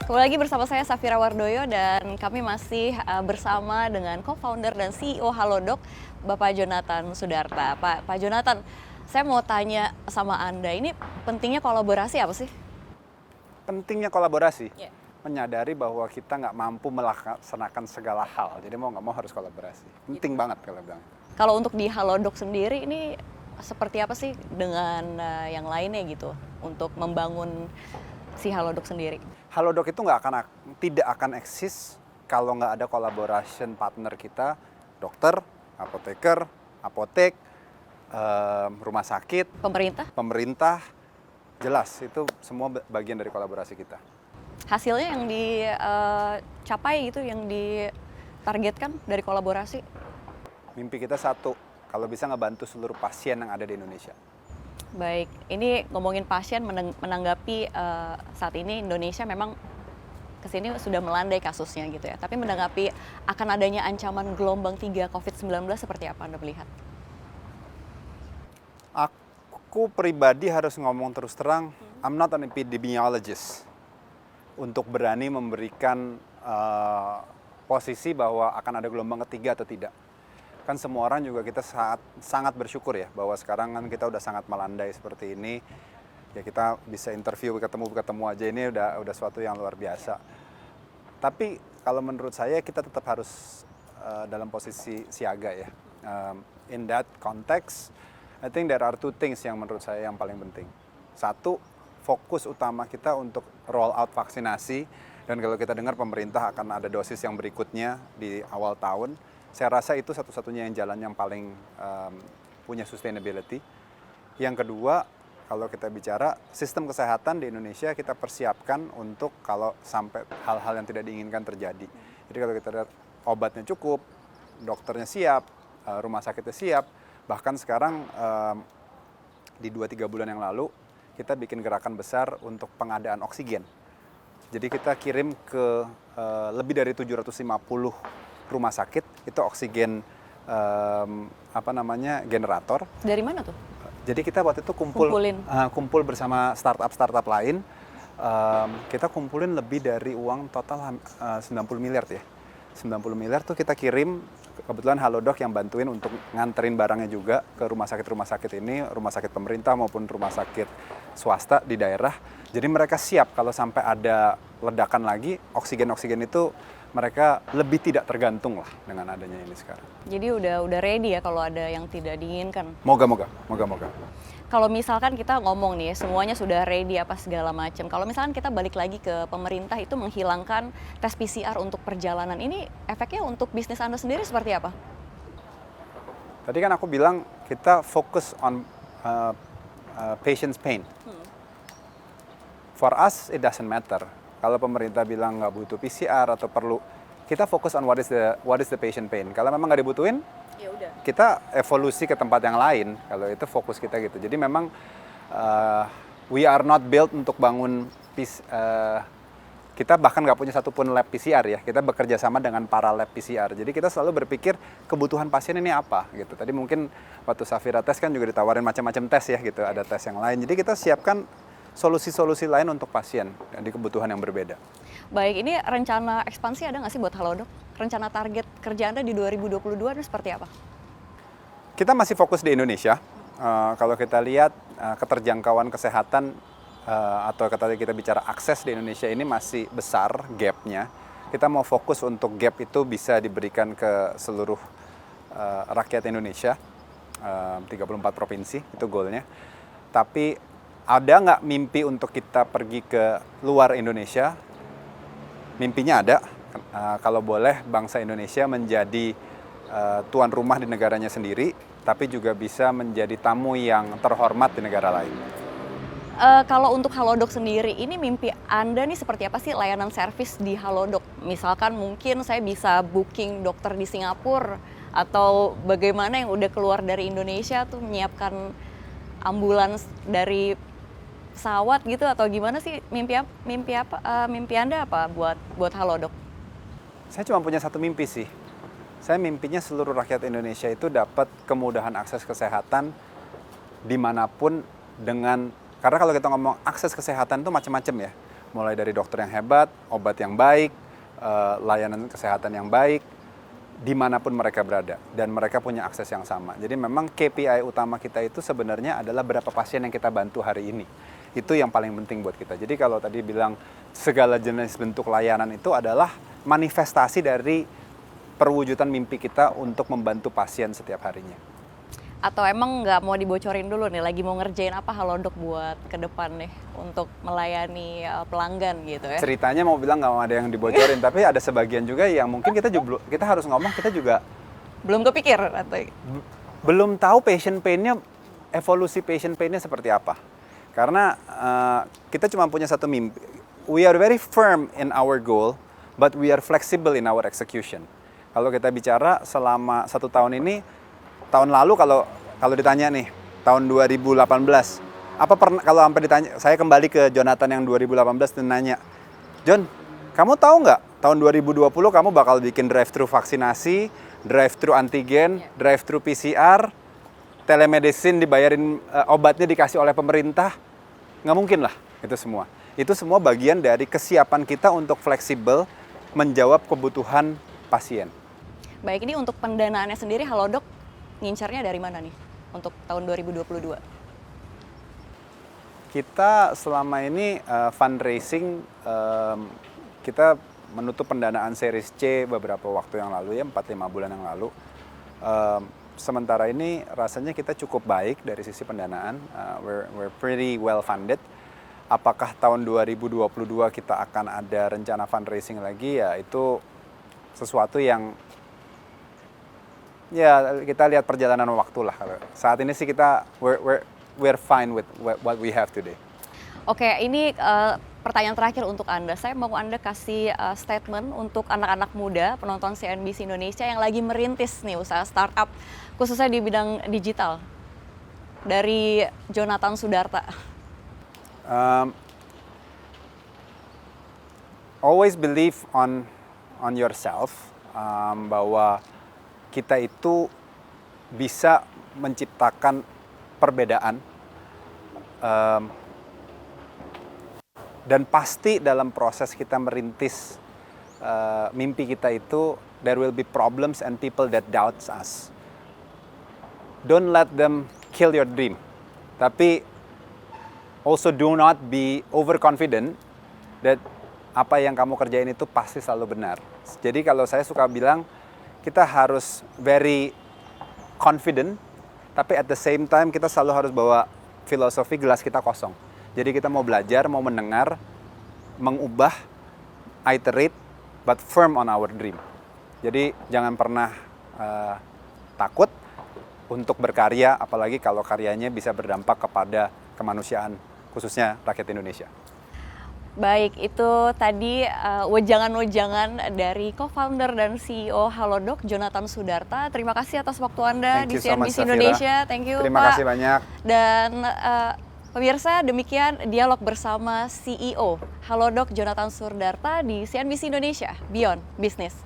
Kembali lagi bersama saya Safira Wardoyo dan kami masih bersama dengan co-founder dan CEO Halodoc, Bapak Jonathan Sudarta. Pak Jonathan, saya mau tanya sama Anda, ini pentingnya kolaborasi apa sih? Pentingnya kolaborasi, Ya. menyadari bahwa kita nggak mampu melaksanakan segala hal, jadi mau nggak mau harus kolaborasi. Penting banget kalau bilang. Kalau untuk di Halodoc sendiri ini seperti apa sih dengan yang lainnya gitu untuk membangun si Halodoc sendiri? Halodoc itu tidak akan eksis kalau nggak ada collaboration partner kita, dokter, apoteker, apotek, rumah sakit, pemerintah, jelas itu semua bagian dari kolaborasi kita. Hasilnya yang dicapai gitu, yang ditargetkan dari kolaborasi? Mimpi kita satu, kalau bisa ngebantu seluruh pasien yang ada di Indonesia. Baik, ini ngomongin pasien menanggapi saat ini Indonesia memang kesini sudah melandai kasusnya gitu ya. Tapi menanggapi akan adanya ancaman gelombang 3 COVID-19 seperti apa Anda melihat? Aku pribadi harus ngomong terus terang, I'm not an epidemiologist untuk berani memberikan posisi bahwa akan ada gelombang ketiga atau tidak. Kan semua orang juga kita sangat bersyukur ya bahwa sekarang kan kita udah sangat melandai seperti ini. Ya kita bisa interview ketemu aja ini udah suatu yang luar biasa. Tapi kalau menurut saya kita tetap harus dalam posisi siaga ya. In that context, I think there are two things yang menurut saya yang paling penting. Satu, fokus utama kita untuk roll out vaksinasi, dan kalau kita dengar pemerintah akan ada dosis yang berikutnya di awal tahun. Saya rasa itu satu-satunya jalan yang paling punya sustainability. Yang kedua, kalau kita bicara sistem kesehatan di Indonesia kita persiapkan untuk kalau sampai hal-hal yang tidak diinginkan terjadi. Jadi kalau kita lihat obatnya cukup, dokternya siap, rumah sakitnya siap, bahkan sekarang di 2-3 bulan yang lalu kita bikin gerakan besar untuk pengadaan oksigen. Jadi kita kirim ke lebih dari 750 rumah sakit itu oksigen generator. Dari mana tuh? Jadi kita waktu itu kumpul bersama startup lain. Kita kumpulin lebih dari uang total 90 miliar ya. 90 miliar tuh kita kirim, kebetulan Halodoc yang bantuin untuk nganterin barangnya juga ke rumah sakit ini, rumah sakit pemerintah maupun rumah sakit swasta di daerah. Jadi mereka siap kalau sampai ada ledakan lagi, oksigen itu mereka lebih tidak tergantung lah dengan adanya ini sekarang. Jadi udah ready ya kalau ada yang tidak diinginkan. Moga-moga. Kalau misalkan kita ngomong nih, semuanya sudah ready apa segala macam. Kalau misalkan kita balik lagi ke pemerintah itu menghilangkan tes PCR untuk perjalanan, ini efeknya untuk bisnis Anda sendiri seperti apa? Tadi kan aku bilang kita fokus on patient's pain. For us it doesn't matter. Kalau pemerintah bilang nggak butuh PCR atau perlu, kita fokus on what is the patient pain. Kalau memang nggak dibutuhin, ya udah. Kita evolusi ke tempat yang lain. Kalau itu fokus kita gitu. Jadi memang we are not built untuk bangun kita bahkan nggak punya satupun lab PCR ya. Kita bekerja sama dengan para lab PCR. Jadi kita selalu berpikir kebutuhan pasien ini apa gitu. Tadi mungkin waktu Safira tes kan juga ditawarin macam-macam tes ya gitu. Ada tes yang lain. Jadi kita siapkan solusi-solusi lain untuk pasien di kebutuhan yang berbeda. Baik, ini rencana ekspansi ada nggak sih buat Halodoc? Rencana target kerja Anda di 2022 ini seperti apa? Kita masih fokus di Indonesia. Kalau kita lihat keterjangkauan kesehatan atau kita bicara akses di Indonesia ini masih besar gapnya. Kita mau fokus untuk gap itu bisa diberikan ke seluruh rakyat Indonesia, 34 provinsi, itu goalnya. Tapi ada nggak mimpi untuk kita pergi ke luar Indonesia? Mimpinya ada. Kalau boleh bangsa Indonesia menjadi tuan rumah di negaranya sendiri, tapi juga bisa menjadi tamu yang terhormat di negara lain. Kalau untuk Halodoc sendiri, ini mimpi Anda nih seperti apa sih layanan servis di Halodoc? Misalkan mungkin saya bisa booking dokter di Singapura, atau bagaimana yang udah keluar dari Indonesia tuh menyiapkan ambulans dari pesawat gitu, atau gimana sih mimpi Anda apa buat Halodoc? Saya cuma punya satu mimpi sih. Saya mimpinya seluruh rakyat Indonesia itu dapat kemudahan akses kesehatan dimanapun karena kalau kita ngomong akses kesehatan itu macam-macam ya. mulai dari dokter yang hebat, obat yang baik, layanan kesehatan yang baik, dimanapun mereka berada, dan mereka punya akses yang sama. Jadi memang KPI utama kita itu sebenarnya adalah berapa pasien yang kita bantu hari ini. Itu yang paling penting buat kita. Jadi kalau tadi bilang segala jenis bentuk layanan itu adalah manifestasi dari perwujudan mimpi kita untuk membantu pasien setiap harinya. Atau emang nggak mau dibocorin dulu nih, lagi mau ngerjain apa Halodoc buat ke depan nih untuk melayani pelanggan gitu ya? Ceritanya mau bilang nggak mau ada yang dibocorin, tapi ada sebagian juga yang mungkin kita harus ngomong, kita juga Belum kepikir atau? belum tahu patient pain-nya, evolusi patient pain-nya seperti apa. Karena kita cuma punya satu mimpi. We are very firm in our goal, but we are flexible in our execution. Kalau kita bicara selama 1 tahun ini, tahun lalu kalau ditanya nih, tahun 2018, apa pernah kalau sampai ditanya, saya kembali ke Jonathan yang 2018 dan nanya, John, kamu tahu nggak tahun 2020 kamu bakal bikin drive-thru vaksinasi, drive-thru antigen, drive-thru PCR, telemedicine dibayarin, obatnya dikasih oleh pemerintah? Nggak mungkin lah itu semua. Itu semua bagian dari kesiapan kita untuk fleksibel menjawab kebutuhan pasien. Baik, ini untuk pendanaannya sendiri Halodoc ngincarnya dari mana nih untuk tahun 2022? Kita selama ini fundraising, kita menutup pendanaan series C beberapa waktu yang lalu ya, 4-5 bulan yang lalu. Sementara ini rasanya kita cukup baik dari sisi pendanaan, we're pretty well funded. Apakah tahun 2022 kita akan ada rencana fundraising lagi, ya itu sesuatu yang ya kita lihat perjalanan waktu lah. Saat ini sih kita we're fine with what we have today. Oke, ini pertanyaan terakhir untuk Anda. Saya mau Anda kasih statement untuk anak-anak muda penonton CNBC Indonesia yang lagi merintis nih usaha startup, khususnya di bidang digital. Dari Jonathan Sudarta. Always believe on yourself, bahwa kita itu bisa menciptakan perbedaan, dan pasti dalam proses kita merintis mimpi kita itu there will be problems and people that doubts us. Don't let them kill your dream, tapi also do not be overconfident that apa yang kamu kerjain itu pasti selalu benar. Jadi kalau saya suka bilang, kita harus very confident, tapi at the same time kita selalu harus bawa filosofi gelas kita kosong. Jadi kita mau belajar, mau mendengar, mengubah, iterate, but firm on our dream. Jadi jangan pernah takut untuk berkarya, apalagi kalau karyanya bisa berdampak kepada kemanusiaan, khususnya rakyat Indonesia. Baik, itu tadi wejangan-wejangan dari co-founder dan CEO Halodoc, Jonathan Sudarta. Terima kasih atas waktu Anda di CNBC Indonesia. Thank you, Terima Pak. kasih banyak. Dan pemirsa, demikian dialog bersama CEO Halodoc, Jonathan Sudarta di CNBC Indonesia, Beyond Business.